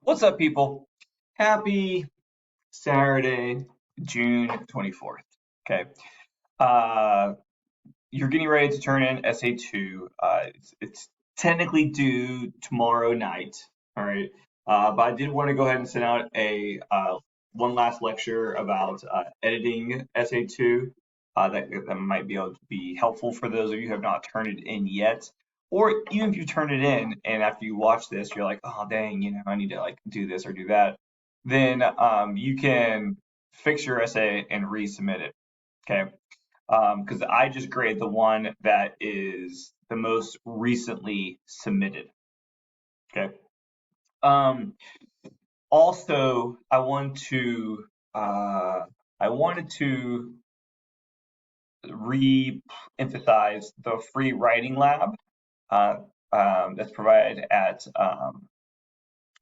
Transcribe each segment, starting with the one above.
What's up, people? Happy Saturday, June 24th. Okay. Uh, you're getting ready to turn in SA2. It's technically due tomorrow night. All right. But I did want to go ahead and send out a one last lecture about editing SA2. That might be able to be helpful for those of you who have not turned it in yet. Or even if you turn it in and after you watch this, you're like, oh dang, I need to like do this or do that. Then you can fix your essay and resubmit it. Okay. Because I just graded the one that is the most recently submitted. Okay. Um, Also, I wanted to re-emphasize the free writing lab uh, that's provided at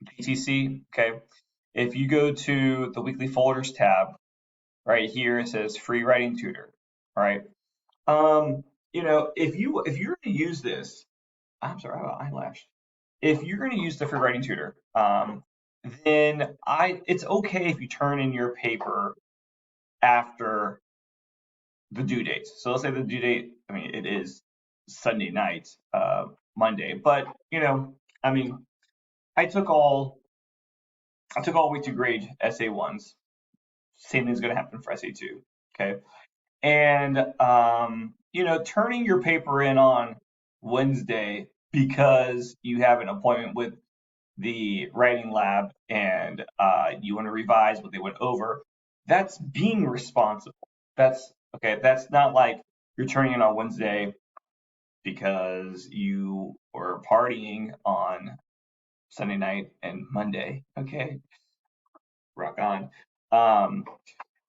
GTC. Okay, if you go to the weekly folders tab right here, it says free writing tutor. All right. If you're going to use this, I'm sorry, I have an eyelash. If you're going to use the free writing tutor, then it's okay if you turn in your paper after the due date. So let's say the due date, I mean, it is Sunday night, Monday, but I mean, I took all I took all week to grade essay ones. Same thing's going to happen for essay two. Okay, and turning your paper in on Wednesday because you have an appointment with the writing lab and you want to revise what they went over, that's being responsible. That's okay. That's not like you're turning in on Wednesday because you were partying on Sunday night and Monday. Okay, rock on. Um,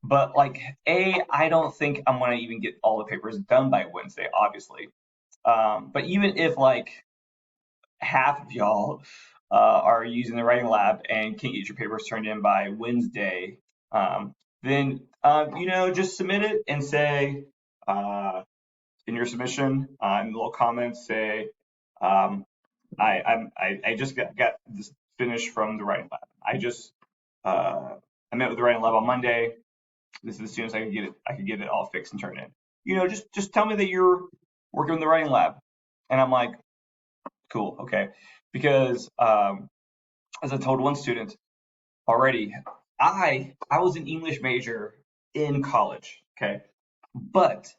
but like, I don't think I'm gonna even get all the papers done by Wednesday, obviously. But even if like half of y'all are using the writing lab and can't get your papers turned in by Wednesday, then just submit it and say in your submission in the little comments say I just got this finished from the writing lab. I met with the writing lab on Monday. This is as soon as I could get it. I could get it all fixed and turned in. Just tell me that you're working in the writing lab, and I'm like, cool, okay, because as I told one student already, I was an English major in college, okay, but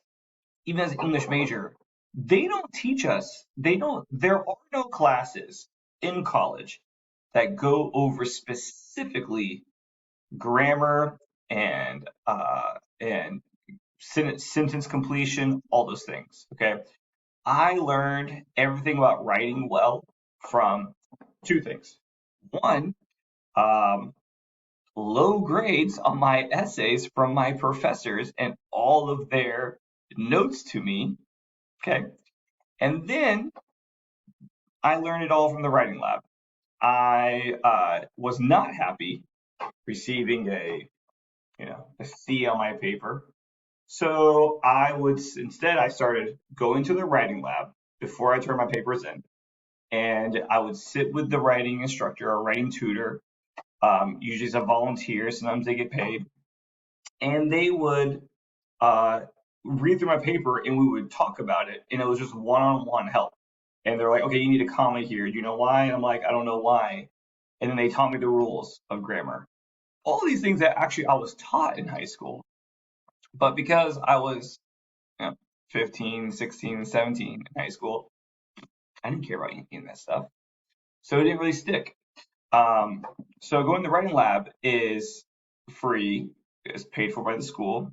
even as an English major, they don't teach us. There are no classes in college that go over specifically grammar and sentence completion, all those things. Okay, I learned everything about writing well from two things. One, um, low grades on my essays from my professors and all of their notes to me. Okay, and then I learned it all from the writing lab. I was not happy receiving a C on my paper. So I started going to the writing lab before I turned my papers in, and I would sit with the writing instructor or writing tutor. Usually it's a volunteer, sometimes they get paid, and they would uh, read through my paper and we would talk about it, and it was just one-on-one help. And they're like, okay, you need a comma here. Do you know why? And I'm like, I don't know why. And then they taught me the rules of grammar. All these things that actually I was taught in high school. But because I was 15, 16, 17 in high school, I didn't care about any of that stuff. So it didn't really stick. So going to the writing lab is free, it's paid for by the school.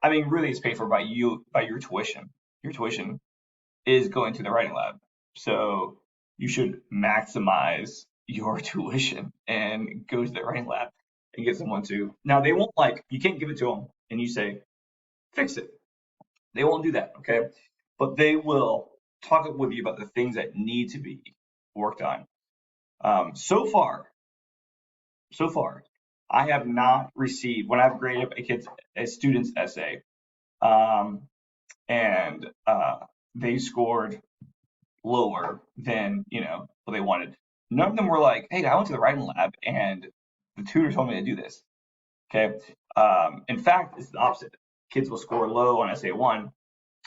I mean, really, it's paid for by your tuition. Your tuition is going to the writing lab. So you should maximize your tuition and go to the writing lab and get someone to. Now, they won't you can't give it to them and you say, fix it. They won't do that, okay? But they will talk with you about the things that need to be worked on. So far, I have not received when I've graded a student's essay, and they scored lower than what they wanted. none of them were like, hey, I went to the writing lab and the tutor told me to do this. Okay. In fact, it's the opposite. Kids will score low on SA1,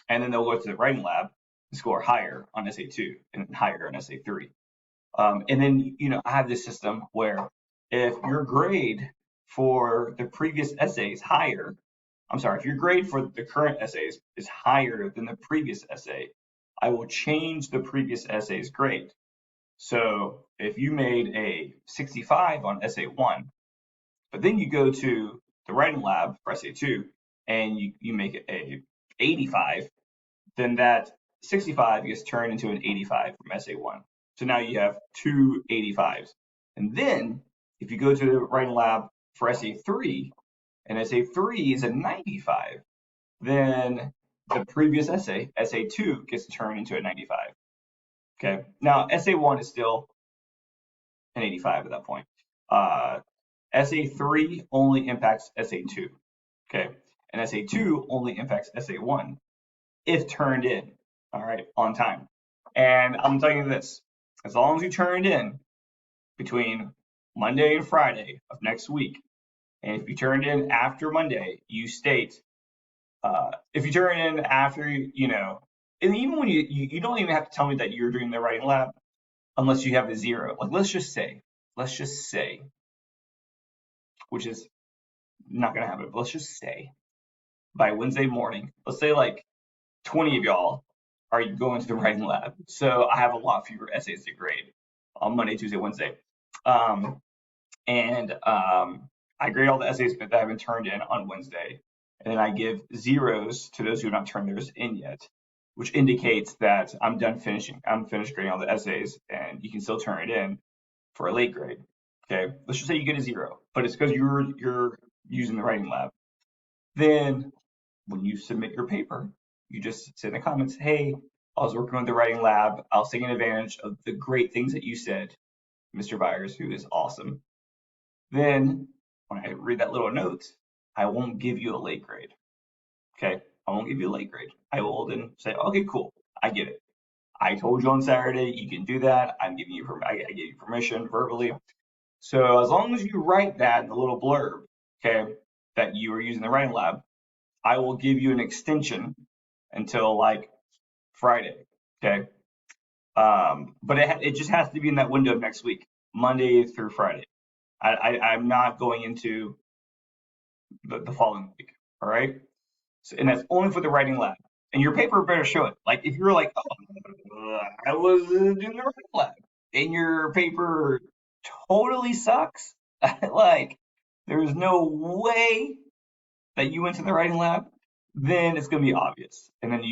and then they'll go to the writing lab and score higher on SA2 and higher on SA3. And then, I have this system where if your grade for the previous essay is higher, I'm sorry, if your grade for the current essays is higher than the previous essay, I will change the previous essay's grade. So if you made a 65 on essay 1, but then you go to the writing lab for essay 2 and you make it a 85, then that 65 gets turned into an 85 from essay 1. So now you have two 85s. And then if you go to the writing lab for essay 3, and essay 3 is a 95, then the previous essay, essay 2, gets turned into a 95. Okay. Now, essay 1 is still an 85 at that point. Essay 3 only impacts essay 2. Okay. And essay 2 only impacts essay 1 if turned in, all right, on time. And I'm telling you this, as long as you turn it in between Monday and Friday of next week, and if you turn it in after Monday, you state, if you turn it in after, and even when you don't even have to tell me that you're doing the writing lab unless you have a 0. Like, let's just say, which is not going to happen, but let's just say by Wednesday morning, let's say like 20 of y'all are going to the writing lab. So I have a lot fewer essays to grade on Monday, Tuesday, Wednesday. I grade all the essays that have been turned in on Wednesday. And then I give 0s to those who have not turned theirs in yet, which indicates that I'm done finishing. I'm finished grading all the essays, and you can still turn it in for a late grade. Okay, let's just say you get a 0, but it's because you're using the writing lab. Then when you submit your paper, you just say in the comments, hey, I was working with the writing lab. I was taking advantage of the great things that you said, Mr. Byers, who is awesome. Then when I read that little note, I won't give you a late grade. Okay, I won't give you a late grade. I will then say, okay, cool, I get it. I told you on Saturday you can do that. I gave you permission verbally. So as long as you write that in the little blurb, okay, that you are using the writing lab, I will give you an extension until like Friday, okay? But it just has to be in that window of next week, Monday through Friday. I'm not going into the following week, all right? So, and that's only for the writing lab. And your paper better show it. Like if you're like, oh, I was doing the writing lab, and your paper totally sucks, like there's no way that you went to the writing lab, then it's gonna be obvious, and then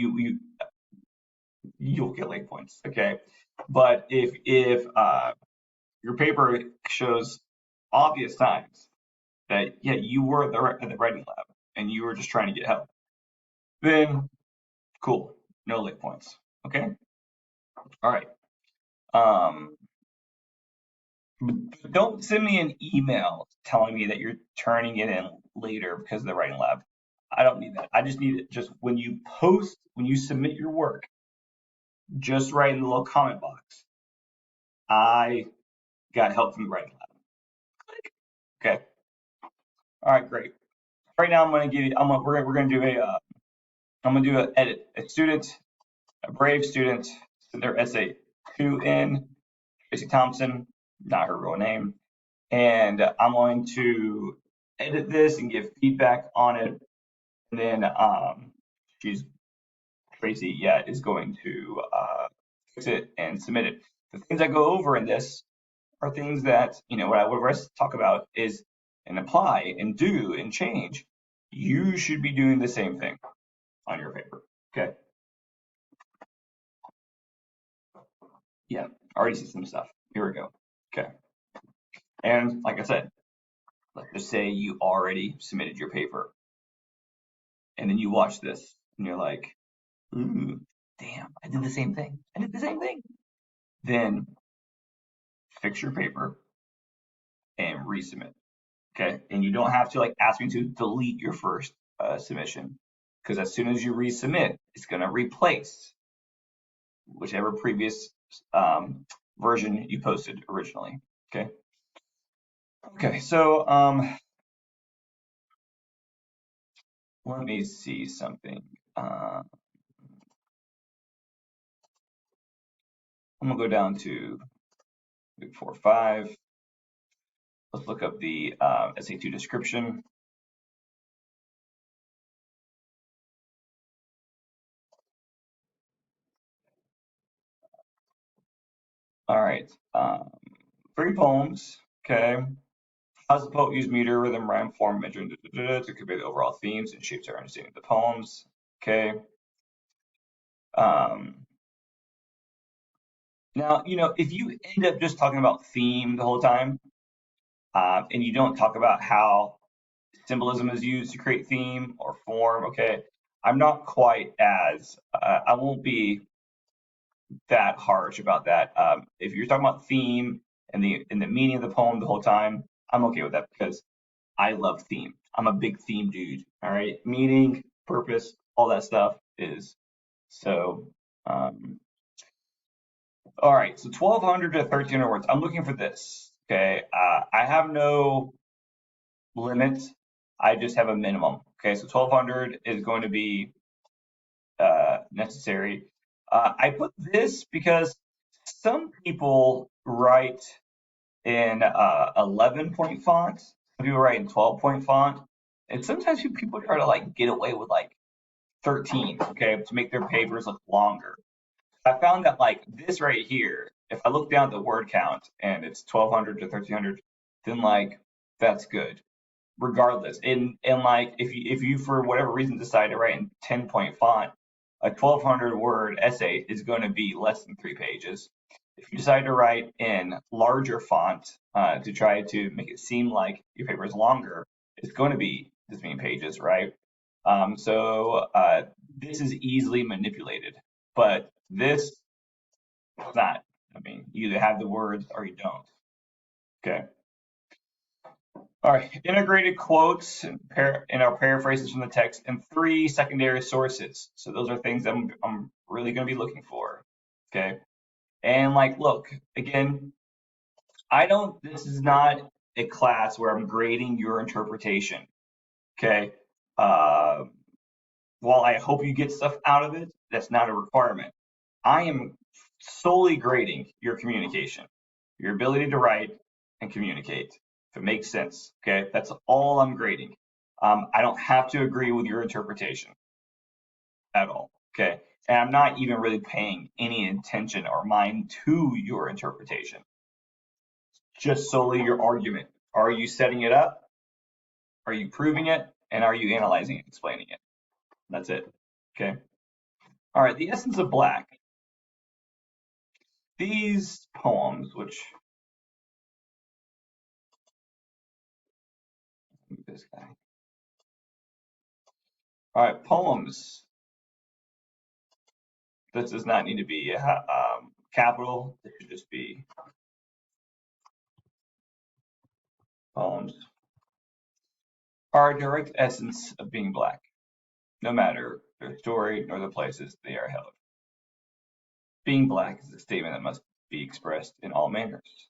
you'll get late points, okay? But if your paper shows obvious signs that yeah you were at the writing lab and you were just trying to get help, then cool, no late points, okay? All right. Don't send me an email telling me that you're turning it in later because of the writing lab. I don't need that. I just need it just when you submit your work, just write in the little comment box, I got help from the writing lab. Okay. All right, great. Right now, we're gonna do an edit. A brave student, sent their essay 2 in, Tracy Thompson, not her real name, and I'm going to edit this and give feedback on it, and then Tracy, is going to fix it and submit it. The things I go over in this are things that, what I would talk about is and apply and do and change. You should be doing the same thing on your paper, okay? Yeah, I already see some stuff. Here we go, okay. And like I said, let's just say you already submitted your paper and then you watch this and you're like, ooh, damn, I did the same thing. Then fix your paper and resubmit, okay? And you don't have to like ask me to delete your first submission, because as soon as you resubmit, it's gonna replace whichever previous version you posted originally. Okay. Okay. So let me see something. I'm gonna go down to 4, 5. Let's look up the SA2 description. All right. 3 poems. Okay. How does the poet use meter, rhythm, rhyme, form, measure, to convey the overall themes and shapes our understanding of the poems? Okay. Now, if you end up just talking about theme the whole time, and you don't talk about how symbolism is used to create theme or form, okay, I'm not quite as, I won't be that harsh about that. If you're talking about theme and the meaning of the poem the whole time, I'm okay with that because I love theme. I'm a big theme dude. All right, meaning, purpose, all that stuff is so. All right, so 1,200 to 1,300 words. I'm looking for this. Okay, I have no limit. I just have a minimum. Okay, so 1,200 is going to be necessary. I put this because some people write in 11-point font. Some people write in 12-point font, and sometimes people try to like get away with like 13. Okay, to make their papers look longer. I found that like this right here, if I look down at the word count and it's 1,200 to 1,300, then like that's good regardless. And like if you for whatever reason decide to write in 10-point font, a 1,200 word essay is going to be less than 3 pages. If you decide to write in larger font to try to make it seem like your paper is longer, it's going to be this many pages, right? So this is easily manipulated, but this is not. I mean, you either have the words or you don't. Okay. All right, integrated quotes and our paraphrases from the text and 3 secondary sources. So those are things I'm really going to be looking for. Okay. And like, look, again, this is not a class where I'm grading your interpretation. Okay. Uh, while I hope you get stuff out of it, that's not a requirement. I am solely grading your communication, your ability to write and communicate. If it makes sense, okay, that's all I'm grading. I don't have to agree with your interpretation at all, okay, and I'm not even really paying any attention or mind to your interpretation. Just solely your argument. Are you setting it up? Are you proving it? And are you analyzing and explaining it? That's it. Okay. All right. The essence of black. These poems, which this guy. All right, poems. This does not need to be capital. It should just be poems. Are a direct essence of being black, no matter their story nor the places they are held. Being black is a statement that must be expressed in all manners.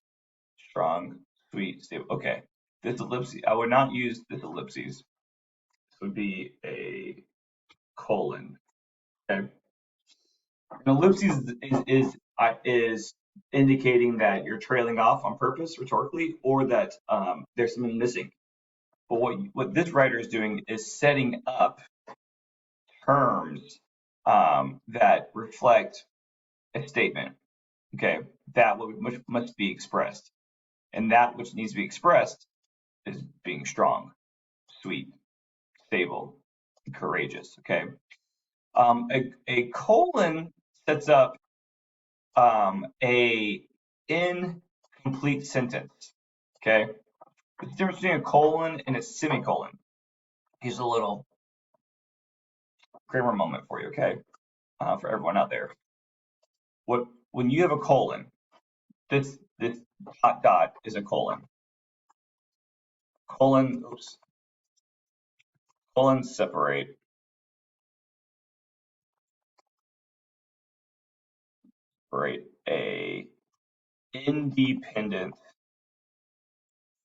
Strong, sweet, stable. Okay, this ellipsis. I would not use this ellipses. This would be a colon. Okay. An ellipsis is indicating that you're trailing off on purpose rhetorically, or that there's something missing. But what this writer is doing is setting up terms that reflect a statement. Okay, that which must be expressed, and that which needs to be expressed is being strong, sweet, stable, courageous. Okay, a colon sets up a incomplete sentence. Okay, the difference between a colon and a semicolon. Here's a little grammar moment for you. Okay, for everyone out there. When you have a colon, this dot is a colon. Colons separate a independent.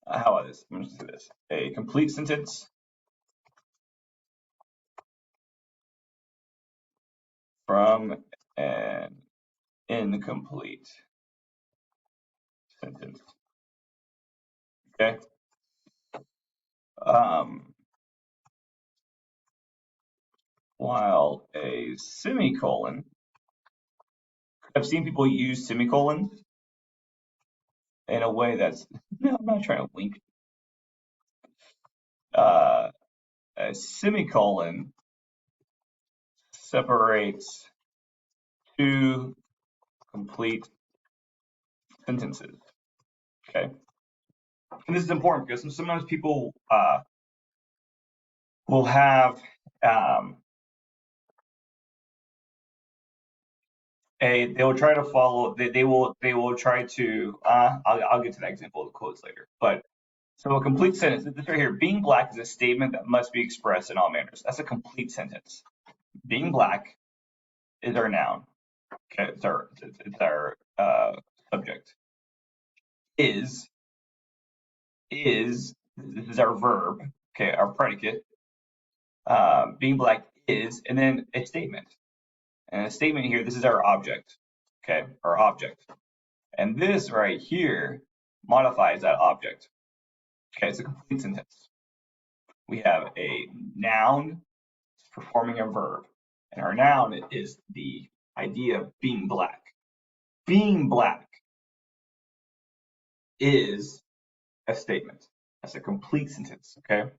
How about this? I'm just do this. A complete sentence from an incomplete sentence. Okay. While a semicolon, I've seen people use semicolons in a way that's, no, I'm not trying to wink. A semicolon separates two complete sentences. Okay. And this is important because sometimes people will have they will try to follow they will try to I'll get to that example of the quotes later. But so a complete sentence, this right here, being black is a statement that must be expressed in all manners. That's a complete sentence. Being black is our noun. Okay, it's our subject. Is this is our verb. Okay, our predicate. Being black is, and then a statement. And a statement here, this is our object. Okay, our object. And this right here modifies that object. Okay, it's a complete sentence. We have a noun performing a verb, and our noun is the idea of being black. Being black is a statement. That's a complete sentence, okay?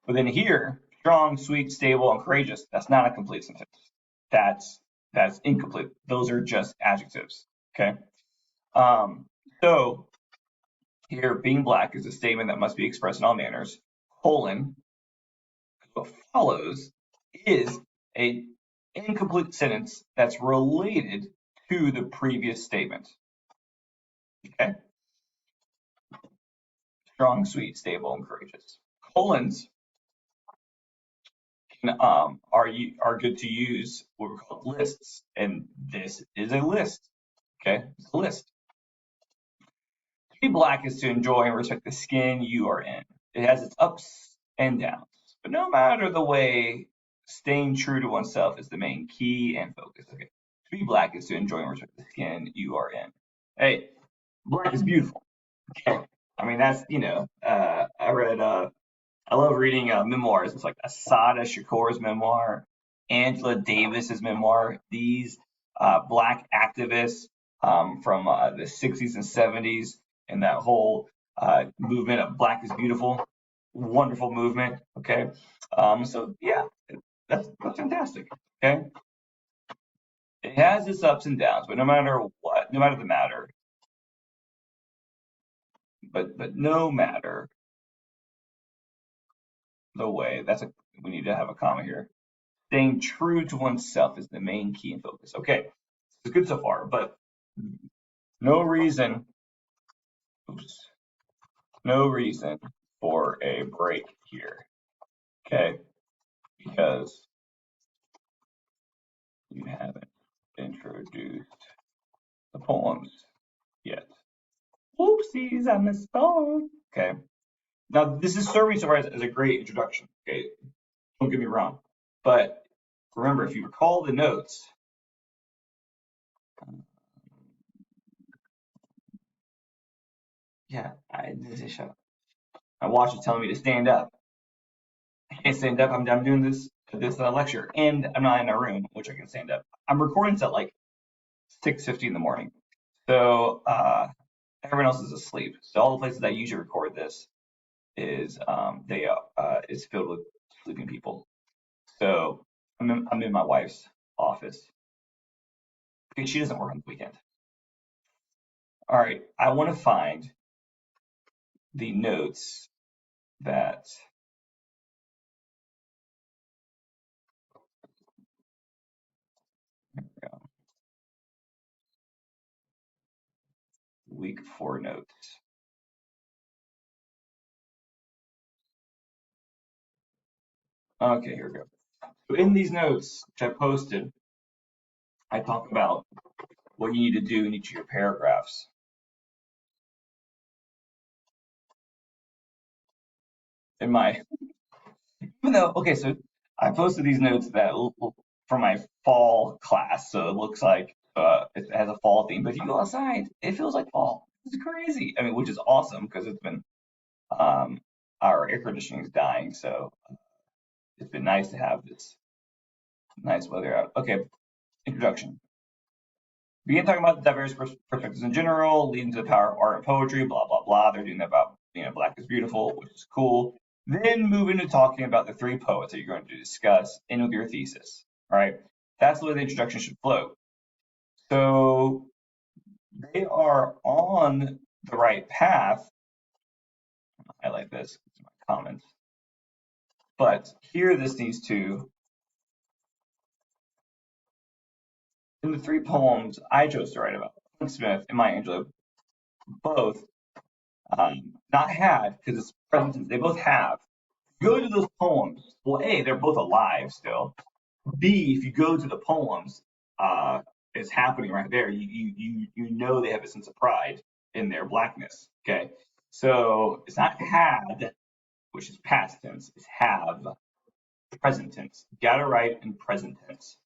But then here, strong, sweet, stable, and courageous, that's not a complete sentence. That's incomplete. Those are just adjectives, okay? So here, being black is a statement that must be expressed in all manners, colon, what follows is a incomplete sentence that's related to the previous statement. Okay? Strong, sweet, stable, and courageous. Colons can, are good to use what we call lists, and this is a list. Okay, it's a list. To be black is to enjoy and respect the skin you are in. It has its ups and downs, but no matter the way, staying true to oneself is the main key and focus. Okay, to be black is to enjoy and respect the skin you are in. Hey, black is beautiful. Okay, I mean that's I read I love reading memoirs. It's like Asada Shakur's memoir, Angela Davis's memoir. These black activists from the 60s and 70s and that whole movement of Black is Beautiful, wonderful movement. Okay, so yeah, that's fantastic. Okay, it has its ups and downs, but no matter what, no matter the matter, but no matter the way, we need to have a comma here. Staying true to oneself is the main key and focus. Okay, it's good so far, but no reason, oops, no reason for a break here. Okay, because you haven't introduced the poems yet. Whoopsies, I misspoke. Okay, now this is serving so far as a great introduction. Okay, don't get me wrong, but remember, if you recall the notes, yeah, I shut up. My watch is telling me to stand up. I can't stand up. I'm doing this lecture, and I'm not in a room which I can stand up. I'm recording this at like 6:50 in the morning, so everyone else is asleep. So all the places I usually record this is is filled with sleeping people. So I'm in my wife's office because she doesn't work on the weekend. All right, I want to find the notes that week 4 notes. Okay, here we go. So in these notes, which I posted, I talk about what you need to do in each of your paragraphs. in my, even though, okay, so I posted these notes that for my fall class, so it looks like it has a fall theme. But if you go outside, it feels like fall. It's crazy. I mean, which is awesome because it's been um, our air conditioning is dying, so it's been nice to have this nice weather out. Okay, introduction. Begin talking about diverse perspectives in general, leading to the power of art and poetry, blah, blah, blah. They're doing that about, Black is beautiful, which is cool. Then move into talking about the three poets that you're going to discuss in with your thesis. All right. That's the way the introduction should flow. So they are on the right path. I like this. It's my comments. But here this needs to, in the three poems I chose to write about, Clint Smith and Maya Angelou both not had, because it's present tense, they both have. Go to those poems. Well, A, they're both alive still. B, if you go to the poems, it's happening right there. You know they have a sense of pride in their blackness. Okay, so it's not had, which is past tense. It's have, present tense. Got to write in present tense.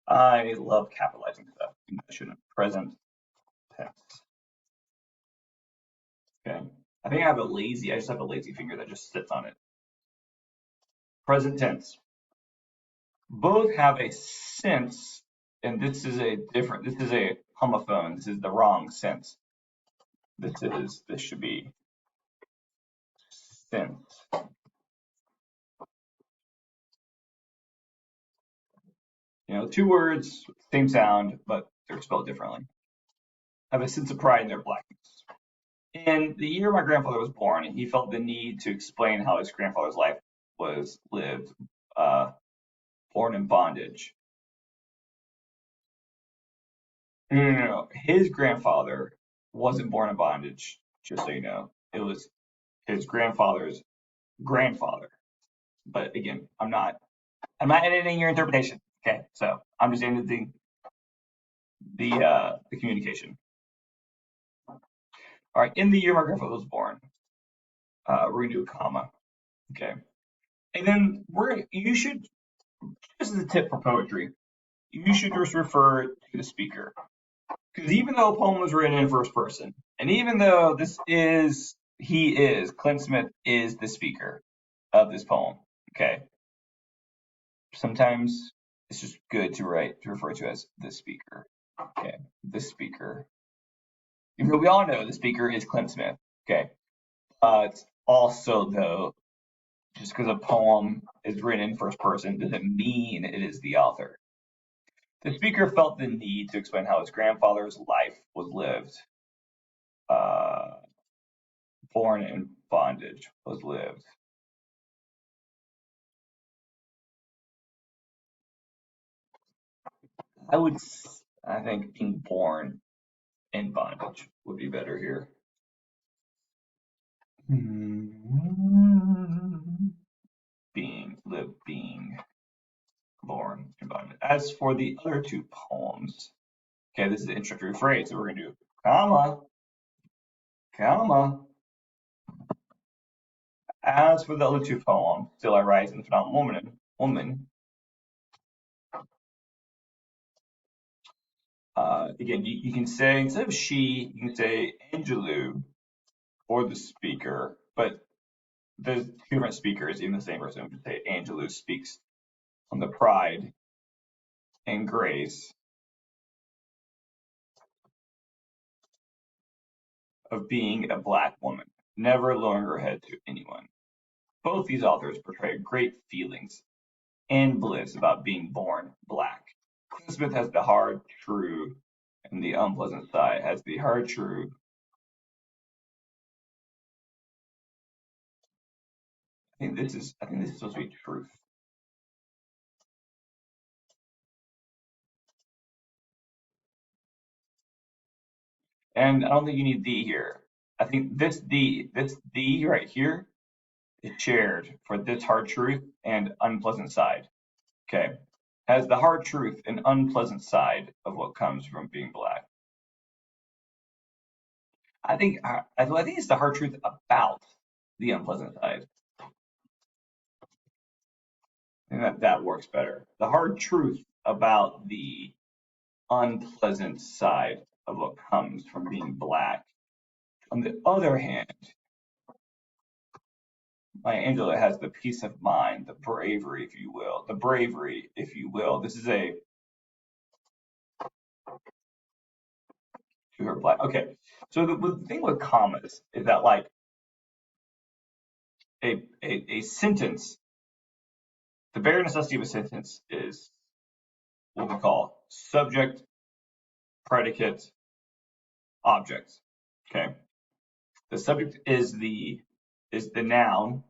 I love capitalizing stuff. I shouldn't. Present tense. Okay. I think I just have a lazy finger that just sits on it. Present tense. Both have a sense, and this is a homophone. This is the wrong sense. This should be sense. Two words, same sound, but they're spelled differently. Have a sense of pride in their blackness. In the year my grandfather was born, he felt the need to explain how his grandfather's life was lived, born in bondage. No. His grandfather wasn't born in bondage, just so you know. It was his grandfather's grandfather. But again, I'm not editing your interpretation. Okay, so I'm just editing the communication. All right, in the year my grandfather was born, we're gonna do a comma. Okay, and then you should, this is a tip for poetry. You should just refer to the speaker, because even though a poem was written in first person, and even though Clint Smith is the speaker of this poem. Okay, sometimes it's just good to refer to as the speaker. Okay, the speaker. Even though we all know the speaker is Clint Smith. Okay, but also though, just because a poem is written in first person doesn't mean it is the author. The speaker felt the need to explain how his grandfather's life was lived. Uh, Born in bondage was lived. I think being born in bondage would be better here. Being born in bondage. As for the other two poems, okay, this is the introductory phrase, so we're gonna do comma, comma. As for the other two poems, still I rise and not woman. Again, you can say, instead of she, you can say Angelou or the speaker, but there's two different speakers, even the same person. We can say Angelou speaks on the pride and grace of being a black woman, never lowering her head to anyone. Both these authors portray great feelings and bliss about being born black. Clint Smith has the hard, true, and the unpleasant side has the hard, true. I think this is supposed to be truth. And I don't think you need the here. I think this the right here is shared for this hard truth and unpleasant side. Okay. has the hard truth and unpleasant side of what comes from being black. I think it's the hard truth about the unpleasant side. And that works better. The hard truth about the unpleasant side of what comes from being black. On the other hand, Maya Angelou has the peace of mind, the bravery, if you will. The bravery, if you will. This is a to her black. Okay. So the thing with commas is that like a sentence, the bare necessity of a sentence is what we call subject, predicate, object. Okay. The subject is the noun.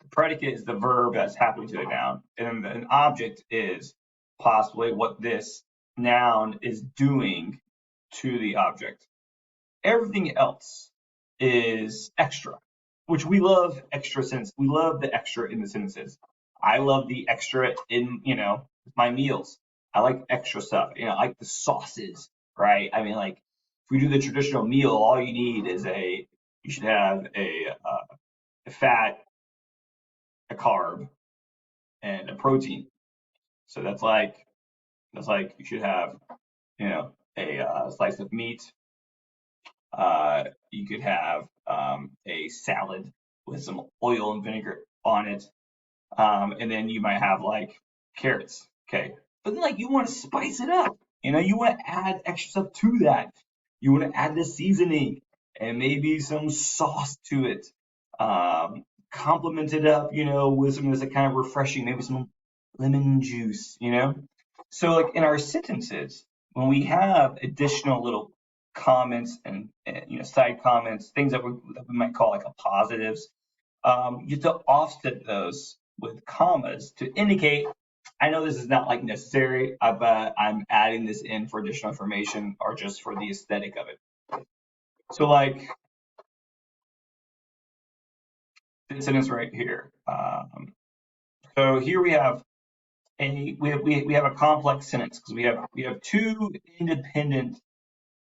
The predicate is the verb that's happening to the noun, and an object is possibly what this noun is doing to the object. Everything else is extra, which we love extra sense. We love the extra in the sentences. I love the extra in, my meals. I like extra stuff. I like the sauces, right? I mean, like if we do the traditional meal, all you need is you should have a fat, a carb, and a protein. So that's like you should have, a slice of meat. You could have a salad with some oil and vinegar on it. And then you might have like carrots. Okay. But then like you want to spice it up. You want to add extra stuff to that. You want to add the seasoning and maybe some sauce to it. Complement it up, with some that's kind of refreshing, maybe some lemon juice. So like in our sentences, when we have additional little comments and side comments, things that we might call like a positives, you have to offset those with commas to indicate, I know this is not like necessary, but I'm adding this in for additional information or just for the aesthetic of it. So like this sentence right here. So here we have a complex sentence because we have two independent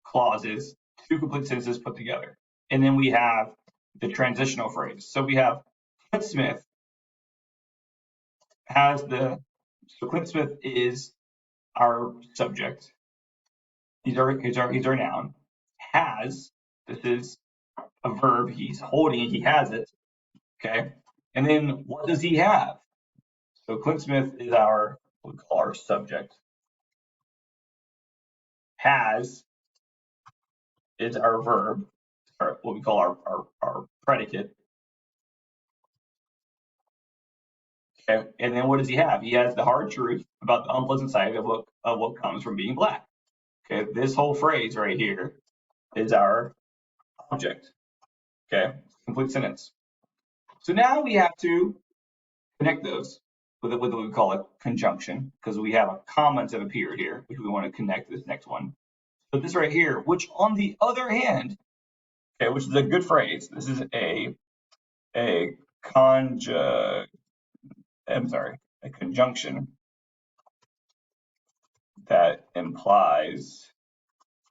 clauses, two complete sentences put together, and then we have the transitional phrase. So we have Clint Smith has Clint Smith is our subject. He's our noun. Has, this is a verb. He's holding it. He has it. Okay. And then what does he have? So Clint Smith is what we call our subject. Has is our verb, or what we call our predicate. Okay. And then what does he have? He has the hard truth about the unpleasant side of what comes from being black. Okay. This whole phrase right here is our object. Okay. Complete sentence. So now we have to connect those with what we call a conjunction, because we have a comments have appeared here, which we want to connect to this next one. So this right here, which on the other hand, okay, which is a good phrase. This is a conjunction that implies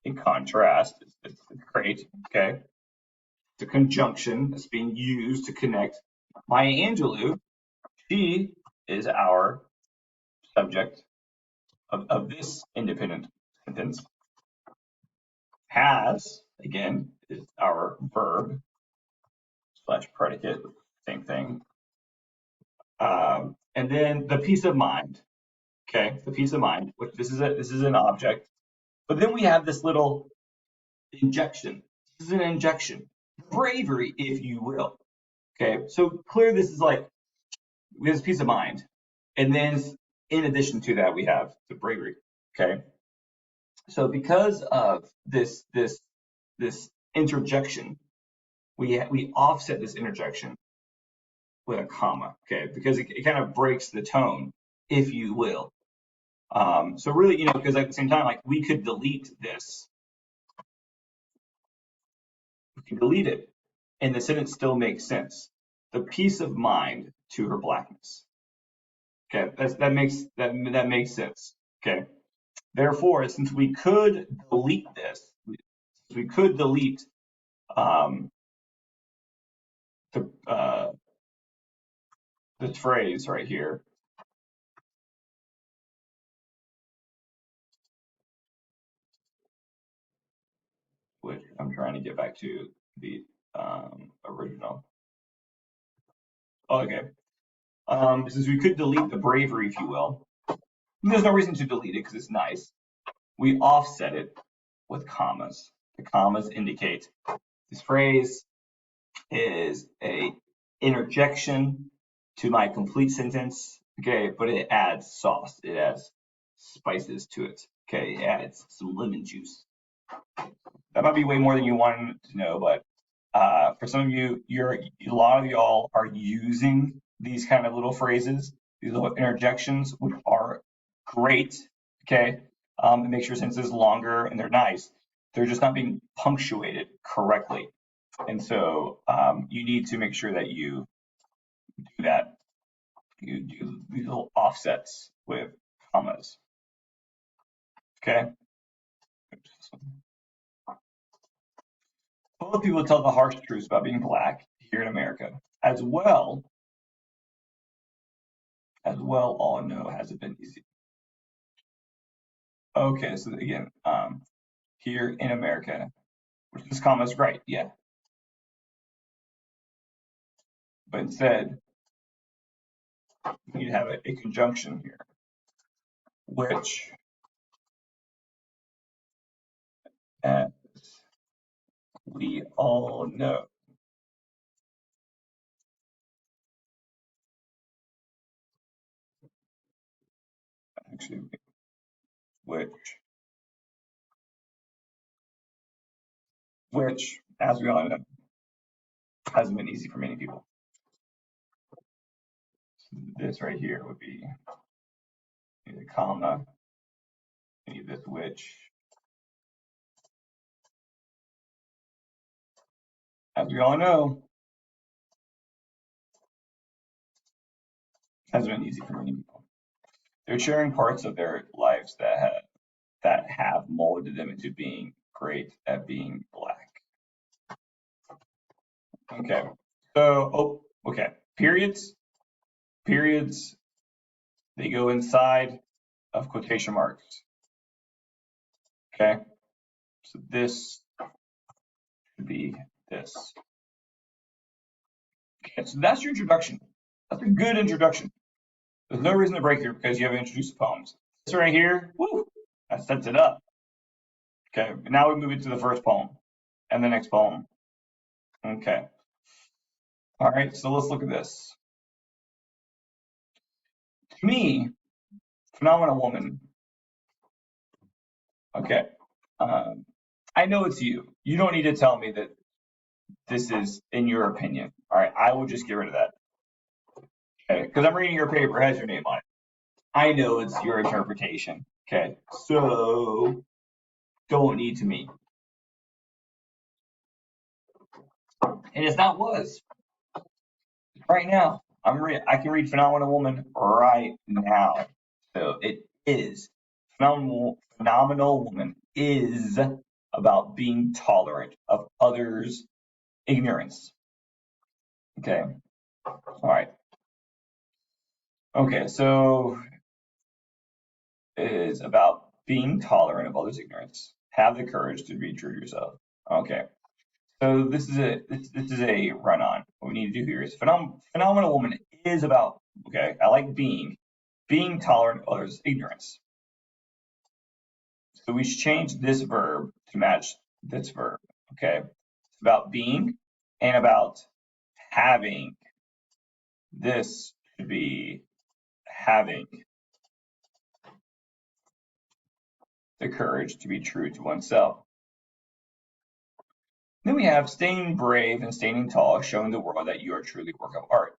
a contrast. It's great, okay? It's a conjunction that's being used to connect Maya Angelou. She is our subject of this independent sentence. Has, again, is our verb / predicate, same thing. And then the peace of mind. Okay, the peace of mind, which this is an object. But then we have this little injection. This is an injection. Bravery, if you will. Okay, so clear this is like we have this peace of mind. And then in addition to that, we have the bravery. Okay. So because of this interjection, we offset this interjection with a comma, okay, because it kind of breaks the tone, if you will. So really, because at the same time, like we could delete this, we can delete it, and the sentence still makes sense. The peace of mind to her blackness. Okay, that makes sense. Okay. Therefore, since we could delete this, we could delete um, the this phrase right here, which I'm trying to get back to the original. Okay. Since we could delete the bravery, if you will, there's no reason to delete it because it's nice. We offset it with commas. The commas indicate this phrase is a interjection to my complete sentence, okay, but it adds sauce, it adds spices to it, okay, it adds some lemon juice. That might be way more than you wanted to know, but for some of you, a lot of y'all are using these kind of little phrases, these little interjections, which are great, okay. It makes your sentences longer and they're nice. They're just not being punctuated correctly. And so you need to make sure that you do that. You do these little offsets with commas. Okay. Both people tell the harsh truths about being black here in America, as well all know hasn't been easy. Okay, so again, here in America, which this comma is right, yeah. But instead, you need to have a conjunction here, which, as we all know, actually, which, as we all know, hasn't been easy for many people. So this right here would be a comma, you need this which, as we all know, hasn't been easy for many people. They're sharing parts of their lives that have molded them into being great at being black. Okay. So, okay. Periods, they go inside of quotation marks. Okay. So this should be this. Okay. So that's your introduction. That's a good introduction. There's no reason to break here because you haven't introduced the poems. This right here, woo, that sets it up. Okay. Now we move into the first poem and the next poem. Okay. All right. So let's look at this. To me, Phenomenal Woman. Okay. I know it's you. You don't need to tell me that this is in your opinion. All right. I will just get rid of that. Okay. Because I'm reading your paper, it has your name on it. I know it's your interpretation. Okay. So don't need to me. And it's not was. Right now. I can read Phenomenal Woman right now. So it is. Phenomenal Woman is about being tolerant of others' ignorance. Okay. All right. Okay. So it is about being tolerant of others' ignorance. Have the courage to be true to yourself. Okay. So this is a run on. What we need to do here is Phenomenal Woman is about, okay, I like being tolerant of others' ignorance. So we should change this verb to match this verb, okay? It's about being and about having. This should be having the courage to be true to oneself. Then we have staying brave and standing tall, showing the world that you are truly a work of art.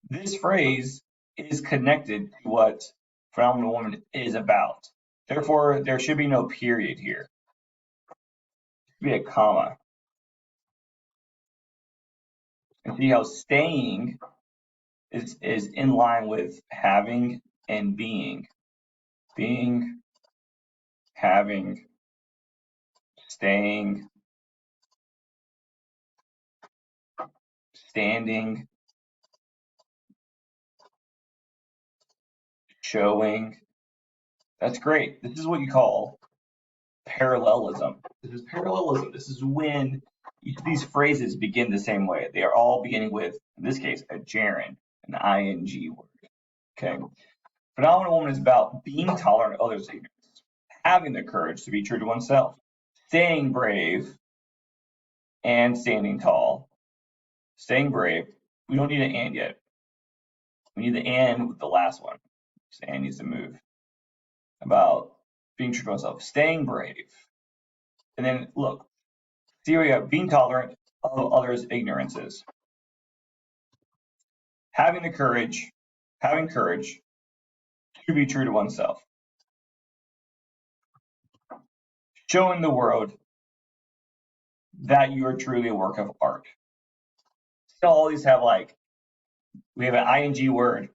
This phrase is connected to what Phenomenal Woman is about. Therefore, there should be no period here. It should be a comma. And see how staying is in line with having and being. Being, having, staying, standing, showing. That's great. This is what you call parallelism. This is parallelism. This is when each of these phrases begin the same way. They are all beginning with, in this case, a gerund, an ing word. Okay. Phenomenal woman is about being tolerant of others' ignorance, having the courage to be true to oneself, staying brave and standing tall. Staying brave. We don't need an and yet. We need the and with the last one. So and needs to move. About being true to oneself, staying brave. And then look, see where you have being tolerant of others' ignorances, having courage to be true to oneself, showing the world that you are truly a work of art. So all these have like, we have an ing word,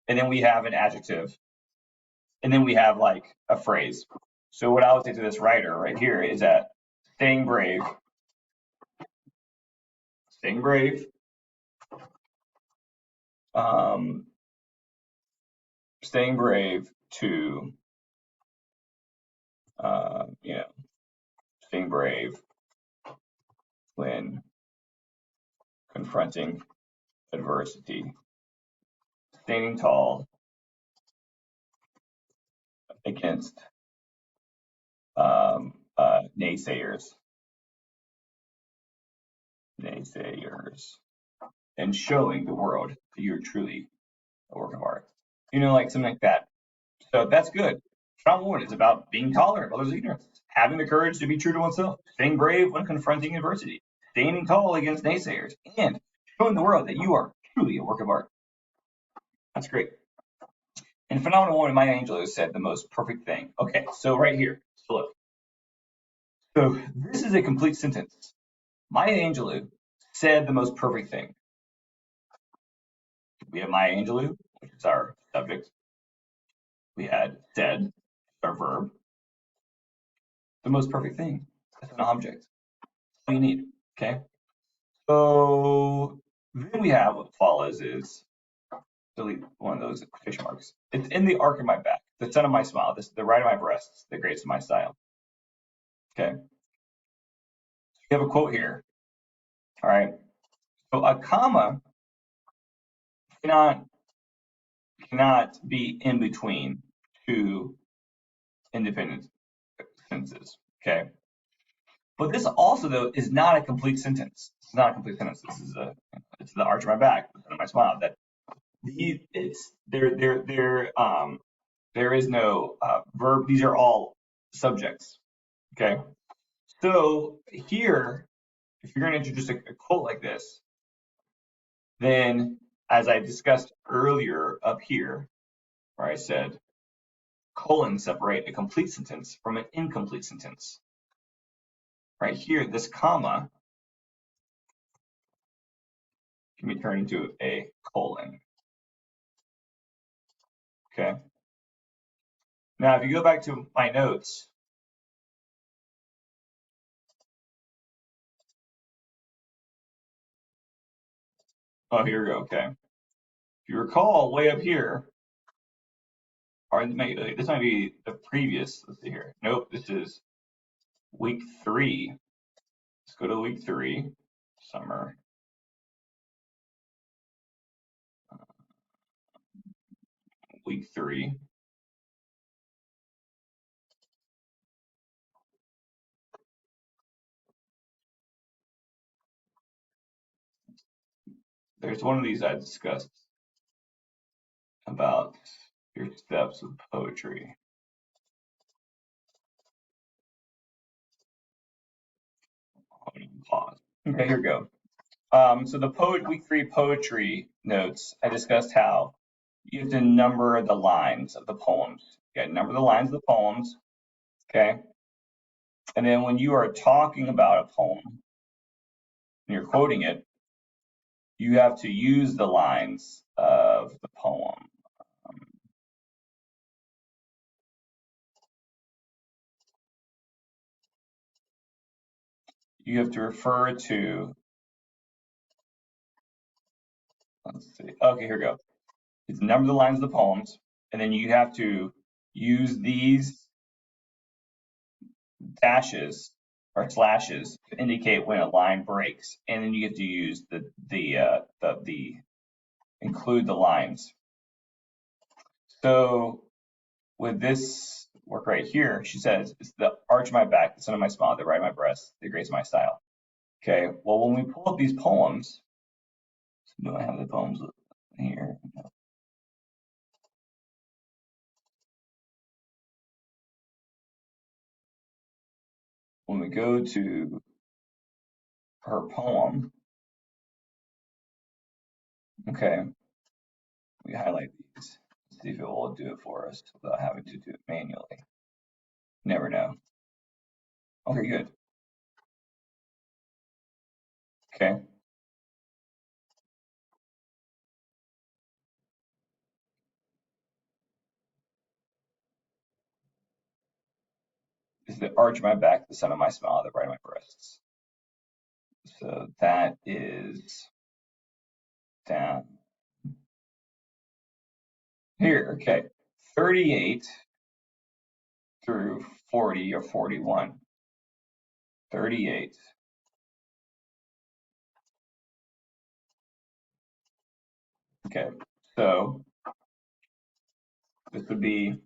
and then we have an adjective, and then we have like a phrase. So what I would say to this writer right here is that staying brave, um, staying brave to, staying brave when confronting adversity, standing tall against naysayers, and showing the world that you're truly a work of art. Like something like that. So that's good. Strong woman is about being tolerant of others' ignorance, having the courage to be true to oneself, staying brave when confronting adversity, standing tall against naysayers, and showing the world that you are truly a work of art. That's great. And phenomenal woman, Maya Angelou said the most perfect thing. Okay, so right here, so look. So this is a complete sentence. Maya Angelou said the most perfect thing. We have Maya Angelou, which is our subject. We had said, our verb. The most perfect thing. That's an object. That's all you need. Okay. So then we have what follows is delete one of those quotation marks. It's in the arc of my back, the center of my smile, the right of my breasts, the grace of my style. Okay. You have a quote here. All right. So a comma cannot be in between two independent sentences. Okay. But this also though is not a complete sentence. It's not a complete sentence. This is it's the arch of my back, the center of my smile. That there is no verb. These are all subjects. Okay. So here, if you're going to introduce a quote like this, then as I discussed earlier up here, where I said colons separate a complete sentence from an incomplete sentence. Right here, this comma can be turned into a colon. Okay. Now, if you go back to my notes, oh, here we go. Okay. If you recall, way up here, or this might be the previous. Let's see here. Nope, this is week 3. Let's go to week 3, summer. Week 3. There's one of these I discussed about your steps of poetry. Pause. Okay, here we go. So the week 3 poetry notes, I discussed how you have to number the lines of the poems. You got to number the lines of the poems, okay? And then when you are talking about a poem, and you're quoting it, you have to use the lines of the poem. you have to refer to, let's see, okay, here we go. It's the number of the lines of the poems, and then you have to use these dashes or slashes to indicate when a line breaks, and then you get to use the include the lines. So with this work right here, she says, it's the arch of my back, the sun of my smile, the right of my breast, the grace of my style. Okay, well, when we pull up these poems, do I have the poems here? When we go to her poem, okay, we highlight these. See if it will do it for us without having to do it manually. Never know. Okay, good. Okay. This is the arch of my back, the sun of my smile, the right of my breasts. So that is down here. Okay. 38 through 40 or 41. 38. Okay. So this would be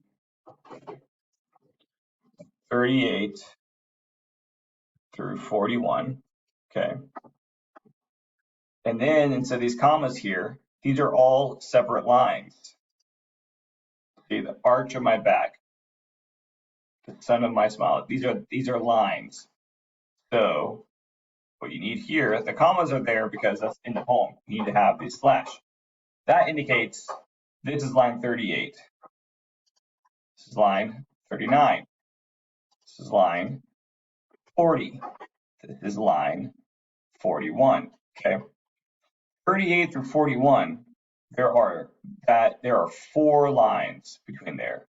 38 through 41. Okay. And then instead of these commas here, these are all separate lines. See, the arch of my back, the sun of my smile. These are lines. So what you need here, the commas are there because that's in the poem. You need to have these slash. That indicates this is line 38. This is line 39. This is line 40. This is line 41. Okay. 38 through 41, there are 4 lines between there.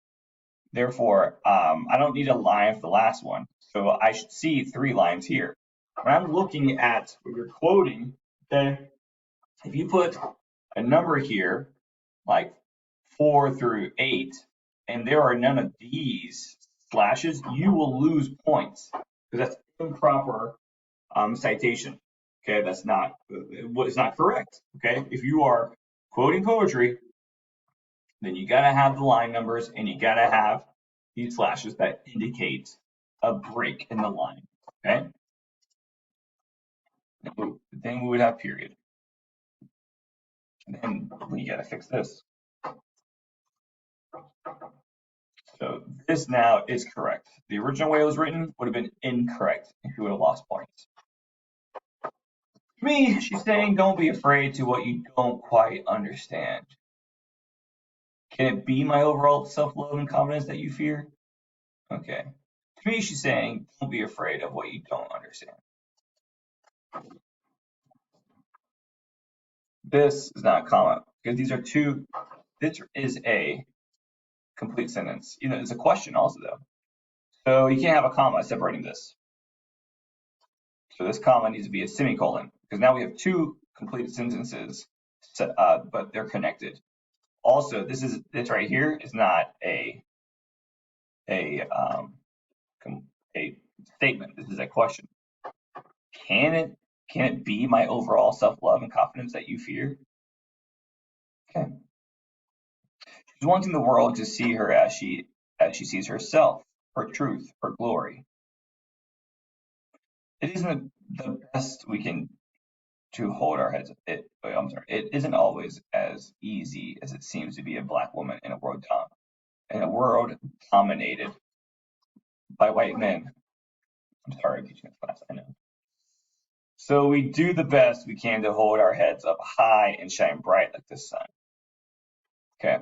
Therefore, I don't need a line for the last one. So I should see 3 lines here. When I'm looking at what you're quoting, okay, if you put a number here, like 4 through 8, and there are none of these slashes, you will lose points because that's improper citation. Okay, that's not what is not correct. Okay, if you are quoting poetry, then you gotta have the line numbers and you gotta have these slashes that indicate a break in the line. Okay, then we would have period. And then we gotta fix this. So this now is correct. The original way it was written would have been incorrect if you would have lost points. To me, she's saying don't be afraid to what you don't quite understand. Can it be my overall self-love and confidence that you fear? Okay. To me, she's saying don't be afraid of what you don't understand. This is not a comma because these are two. This is a complete sentence. You know, it's a question also though. So you can't have a comma separating this. So this comma needs to be a semicolon because now we have 2 completed sentences, but they're connected. Also, this right here is not a statement. This is a question. Can it be my overall self-love and confidence that you fear? Okay. She's wanting the world to see her as she sees herself, her truth, her glory. It isn't the best we can to hold our heads. It isn't always as easy as it seems to be a black woman in a world dominated by white men. I'm sorry, I'm teaching this class. I know. So we do the best we can to hold our heads up high and shine bright like the sun. Okay.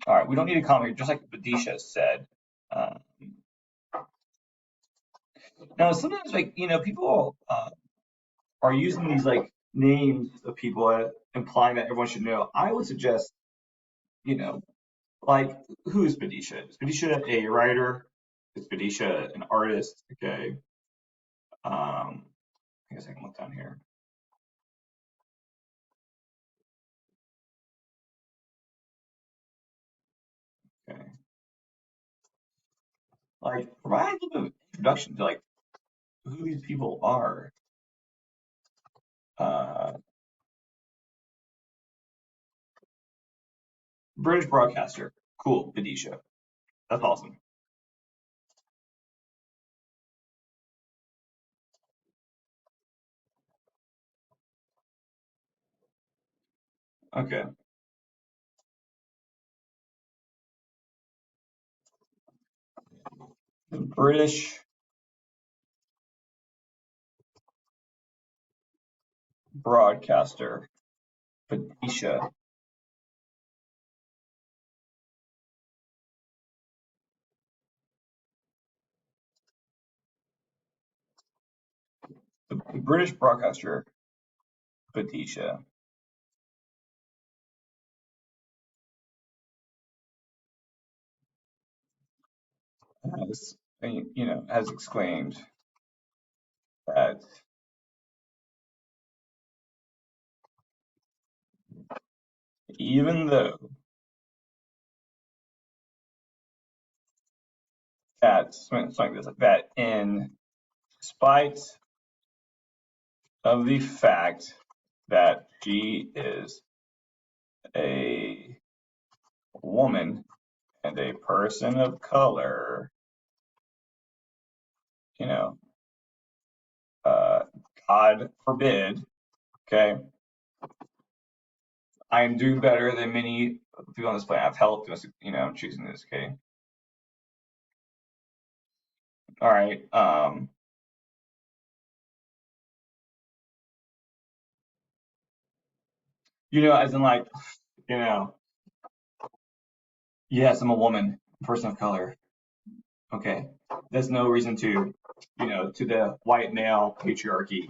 All right. We don't need a comma here, just like Badisha said. Now, sometimes, like, people are using these, like, names of people implying that everyone should know. I would suggest, like, who is Badisha? Is Badisha a writer? Is Badisha an artist? Okay. I guess I can look down here. Okay. Like, provide a little bit of introduction to like who these people are. Uh, British broadcaster. Cool, Vidisha. That's awesome. Okay. The British broadcaster, Vidisha. The British broadcaster, Vidisha, has, has exclaimed that even though that something like this, that in spite of the fact that she is a woman and a person of color, you know, uh, God forbid, okay, I am doing better than many people on this planet. I've helped us, I'm choosing this, okay? All right. As in like, you know, yes, I'm a woman, person of color. Okay. There's no reason to the white male patriarchy,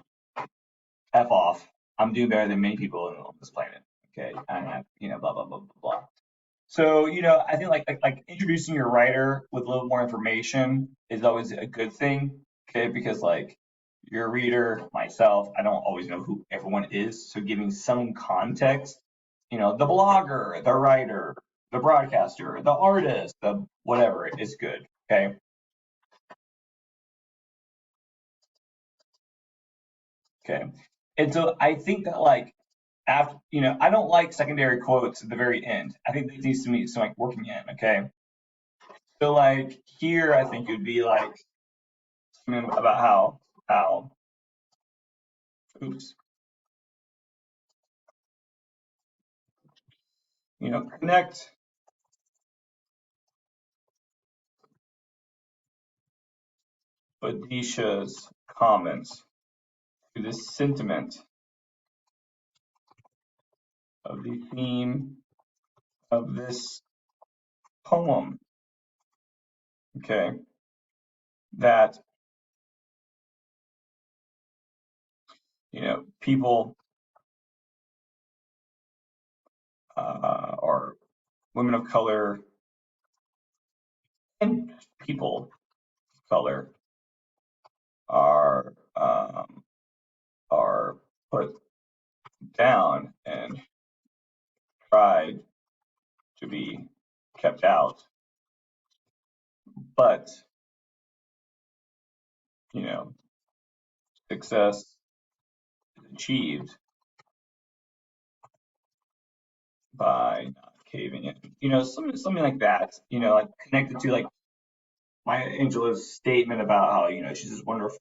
F off. I'm doing better than many people on this planet. Okay. And blah, blah, blah, blah, blah. So, I think like introducing your writer with a little more information is always a good thing. Okay. Because like your reader, myself, I don't always know who everyone is. So giving some context, the blogger, the writer, the broadcaster, the artist, the whatever is good. Okay. Okay. And so I think that like after, I don't like secondary quotes at the very end. I think there needs to be some like working in. Okay. So like here, I think it would be like something about how oops, connect Bodhisha's comments to the sentiment of the theme of this poem. Okay, that people or women of color and people of color are put down and tried to be kept out, but you know success is achieved by not caving in. Something like that. Like connected to like Maya Angelou's statement about how she's this wonderful.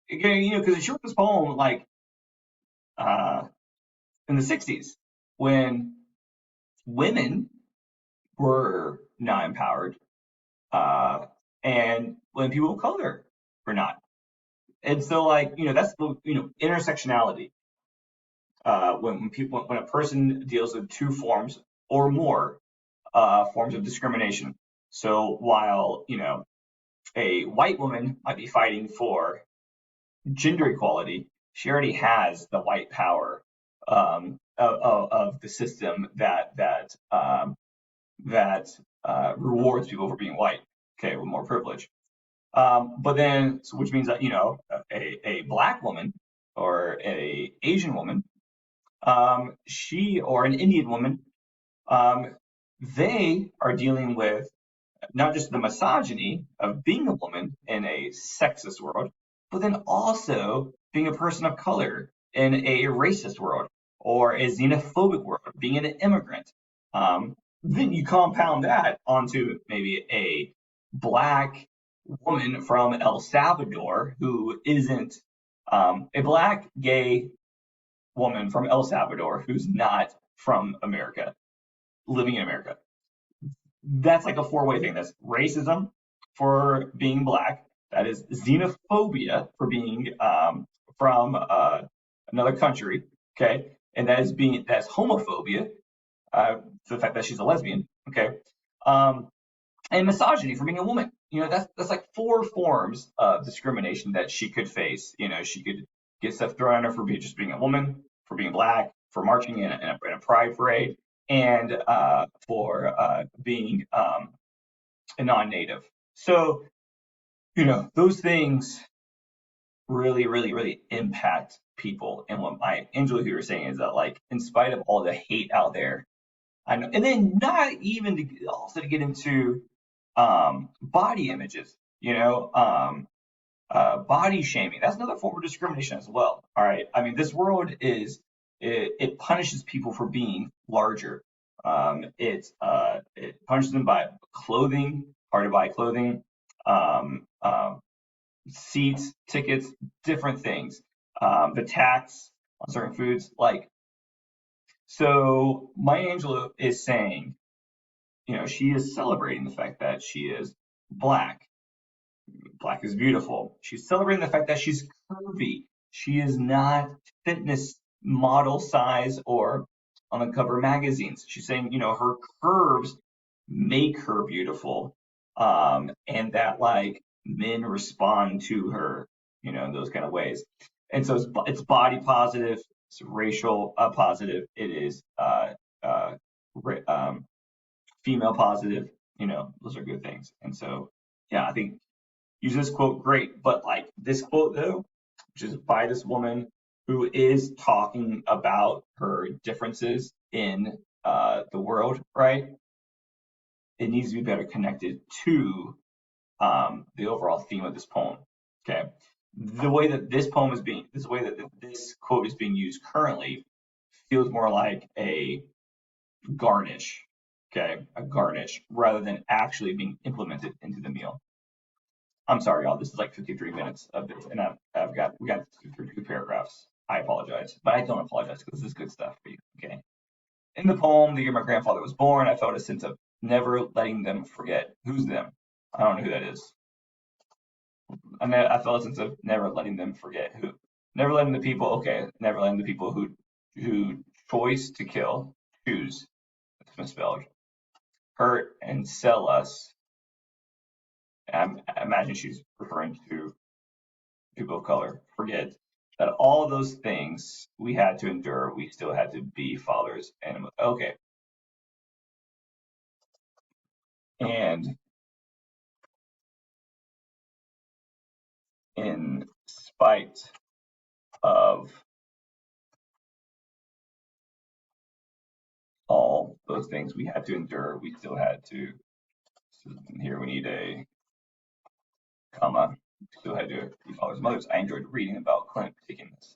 Again, because she wrote this poem like uh, in the '60s when women were not empowered, uh, and when people of color were not. And so, like that's the intersectionality. When a person deals with two forms or more forms of discrimination. So while a white woman might be fighting for gender equality, she already has the white power of the system that rewards people for being white. Okay, with more privilege. But then, so which means that, a black woman or a Asian woman, she or an Indian woman, um, they are dealing with not just the misogyny of being a woman in a sexist world, but then also being a person of color in a racist world or a xenophobic world, being an immigrant. Then you compound that onto maybe a black woman from El Salvador who isn't a black gay woman from El Salvador who's not from America, living in America. That's like a four-way thing. That's racism for being black. That is xenophobia for being from another country. Okay, and that's homophobia, the fact that she's a lesbian. Okay, um, and misogyny for being a woman. That's like four forms of discrimination that she could face. She could get stuff thrown at her for just being a woman, for being black, for marching in a pride parade, and for being a non-native. So, those things really, really, really impact people. And what my Angela here is saying is that, like, in spite of all the hate out there, I know, and then not even to get into body images, body shaming. That's another form of discrimination as well. All right. I mean, this world it punishes people for being larger. It punishes them by clothing, hard to buy clothing, um, um, seats, tickets, different things. The tax on certain foods, like so. Maya Angelou is saying, she is celebrating the fact that she is black. Black is beautiful. She's celebrating the fact that she's curvy. She is not fitness model size or on the cover of magazines. She's saying, her curves make her beautiful. And that like men respond to her, in those kind of ways. And so it's body positive, it's racial positive, it is female positive, those are good things. And so, yeah, I think use this quote, great. But like this quote though, which is by this woman who is talking about her differences in the world, right? It needs to be better connected to the overall theme of this poem. Okay. The way that this way that this quote is being used currently feels more like a garnish, okay, a garnish rather than actually being implemented into the meal. I'm sorry, y'all. This is like 53 minutes of this, and we got through two paragraphs. I apologize, but I don't apologize because this is good stuff for you. Okay. In the poem, the year my grandfather was born, I felt a sense of never letting them forget. Who's them? I don't know who that is. I felt a sense of never letting them forget who. Never letting the people. Okay. Never letting the people who choose to kill, choose. It's misspelled. Hurt and sell us. I imagine she's referring to people of color forget that all those things we had to endure, we still had to be fathers and okay. And in spite of all those things we had to endure, we still had to. So here we need a comma. Still had to be fathers and mothers. I enjoyed reading about Clint taking this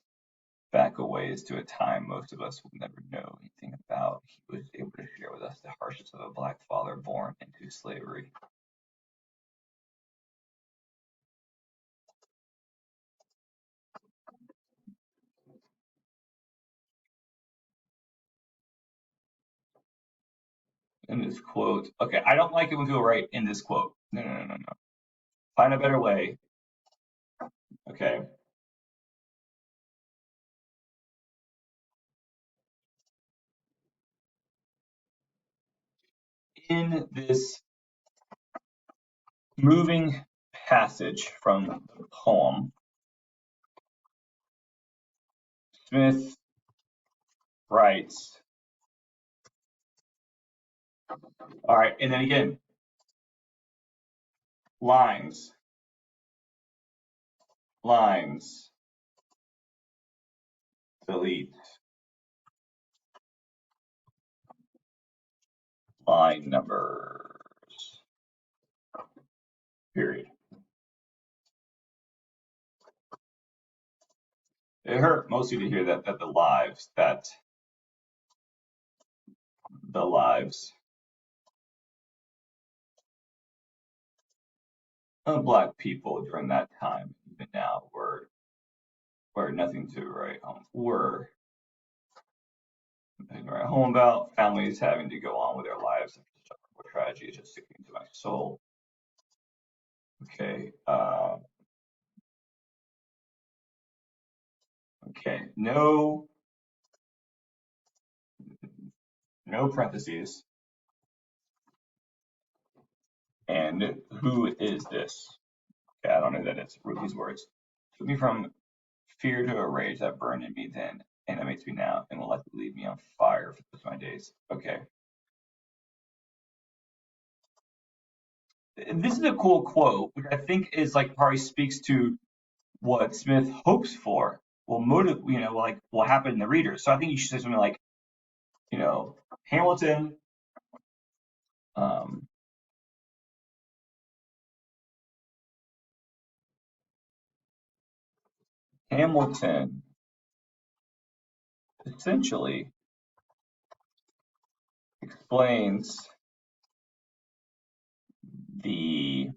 back a ways to a time most of us will never know anything about. He was able to share with us the hardships of a black father born into slavery. In this quote, okay, I don't like it when people write in this quote. No, no, no, no, no. Find a better way. Okay. In this moving passage from the poem, Smith writes, all right, and then again, lines. lines, delete, line numbers, period. It hurt mostly to hear that the lives of Black people during that time, even now, were nothing to write home. Were nothing to write home about. Families having to go on with their lives after such a horrible tragedy is just sticking to my soul. Okay. Okay. No parentheses. And who is this? Okay, I don't know that it's these words. Took me from fear to a rage that burned in me then, and that makes me now, and will likely leave me on fire for the rest of my days. Okay. This is a cool quote, which I think is like probably speaks to what Smith hopes for will motive, like will happen in the reader. So I think you should say something like, Hamilton, um, Hamilton essentially explains the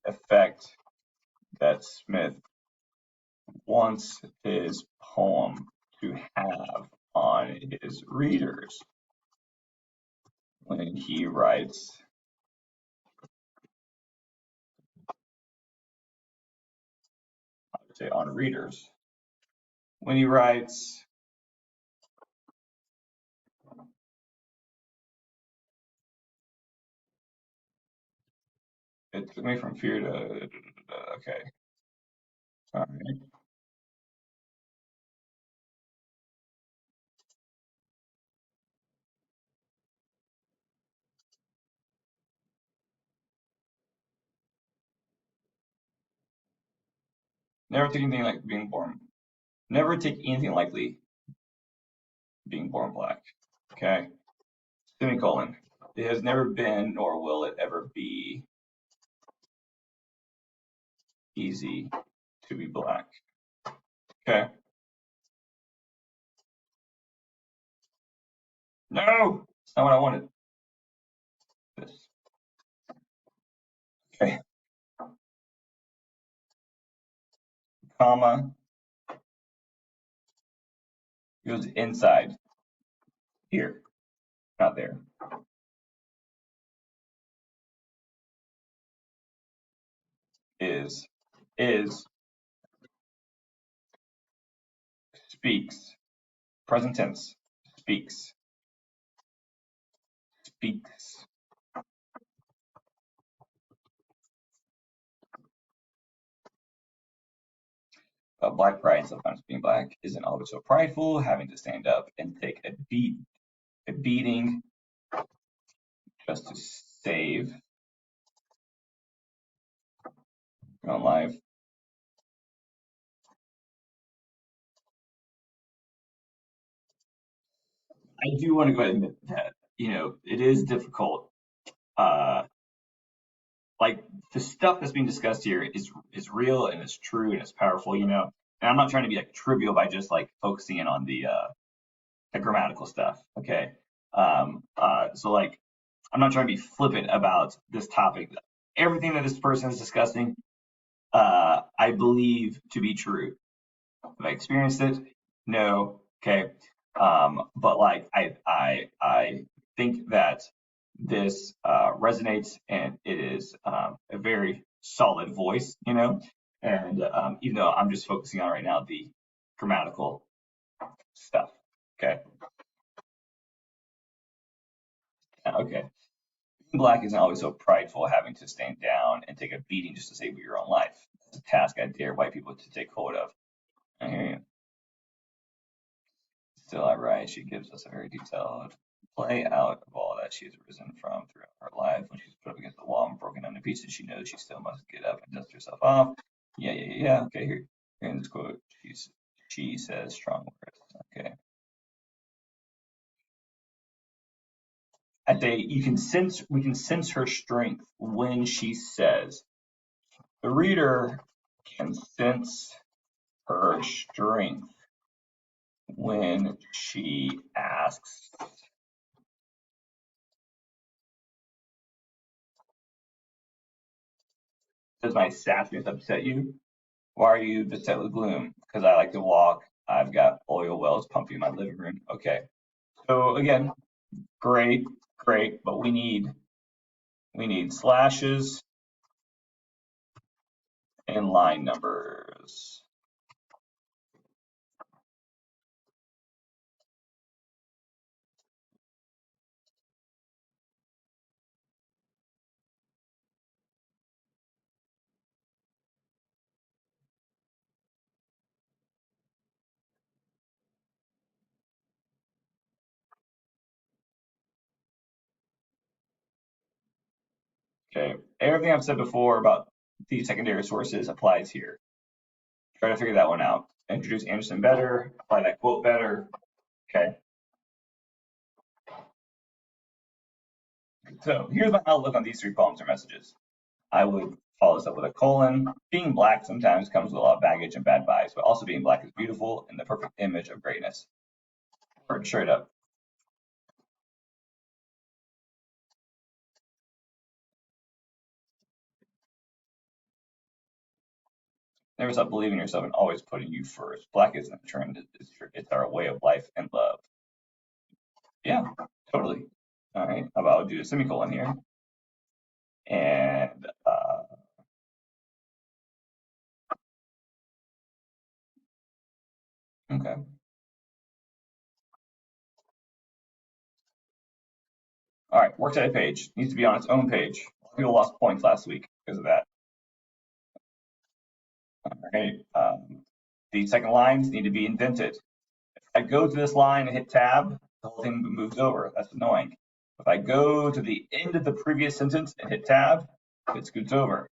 effect that Smith wants his poem to have on his readers when he writes I would say on readers when he writes it took me from fear to okay. All right. Never take anything like being born. Never take anything likely being born black. Okay. Semicolon. It has never been, nor will it ever be, easy to be black. Okay. No, it's not what I wanted. This. Okay. Comma goes inside here, not there. Is speaks. Present tense. Speaks. Speaks. Black pride, sometimes being black, isn't always so prideful, having to stand up and take a beating just to save your own life. I do want to go ahead and admit that, it is difficult. Uh, like the stuff that's being discussed here is real and it's true and it's powerful, And I'm not trying to be like trivial by just like focusing in on the grammatical stuff. Okay. So like I'm not trying to be flippant about this topic. Everything that this person is discussing, I believe to be true. Have I experienced it? No. Okay. But like I think that this resonates and it is a very solid voice, And even though I'm just focusing on right now the grammatical stuff. Okay. Okay. Being black isn't always so prideful, having to stand down and take a beating just to save your own life. It's a task I dare white people to take hold of. I hear you. Still, I write. She gives us a very detailed play out of all that she has risen from throughout her life when she's put up against the wall and broken into repeats that she knows she still must get up and dust herself off. Yeah. Okay, here in this quote, she says strong words. Okay. We can sense her strength when she says. The reader can sense her strength when she asks. Does my sadness upset you? Why are you beset with gloom? Because I like to walk. I've got oil wells pumping in my living room. Okay. So again, great, but we need slashes and line numbers. Okay. Everything I've said before about these secondary sources applies here. Try to figure that one out. Introduce Anderson better, apply that quote better. Okay. So here's my outlook on these three poems or messages. I would follow this up with a colon. Being black sometimes comes with a lot of baggage and bad vibes, but also being black is beautiful and the perfect image of greatness. Or straight up. Never stop believing in yourself and always putting you first. Black isn't a trend, it's our way of life and love. Yeah, totally. All right, how about I'll do a semicolon here. And okay. All right, works cited page needs to be on its own page. People lost points last week because of that. All right, the second lines need to be indented. If I go to this line and hit tab, the whole thing moves over. That's annoying. If I go to the end of the previous sentence and hit tab, it scoots over.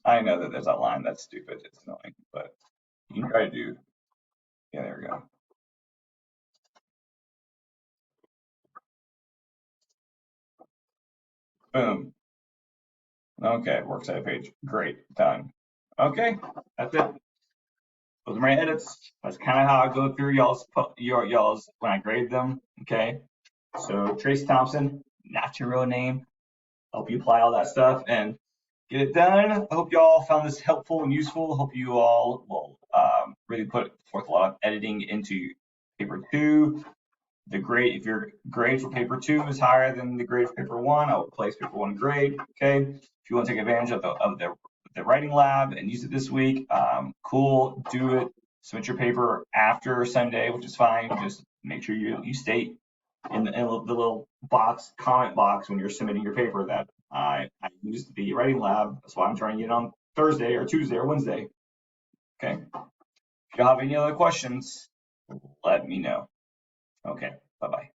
I know that there's a line that's stupid. It's annoying, but you can try to do. Yeah, there we go. Boom. Okay, works cited page. Great, done. Okay, that's it. Those are my edits. That's kind of how I go through y'all's when I grade them. Okay, so Trace Thompson, not your real name. Help you apply all that stuff and get it done. I hope you all found this helpful and useful. I hope you all will really put forth a lot of editing into paper 2. The grade, if your grade for paper 2 is higher than the grade for paper 1, I will place paper 1 grade. Okay, if you want to take advantage of the writing lab and use it this week, cool, do it. Submit your paper after Sunday, which is fine. Just make sure you state in the little comment box when you're submitting your paper that I used the writing lab. That's why I'm trying to get it on Thursday or Tuesday or Wednesday. Okay. If you have any other questions, let me know. Okay. Bye-bye.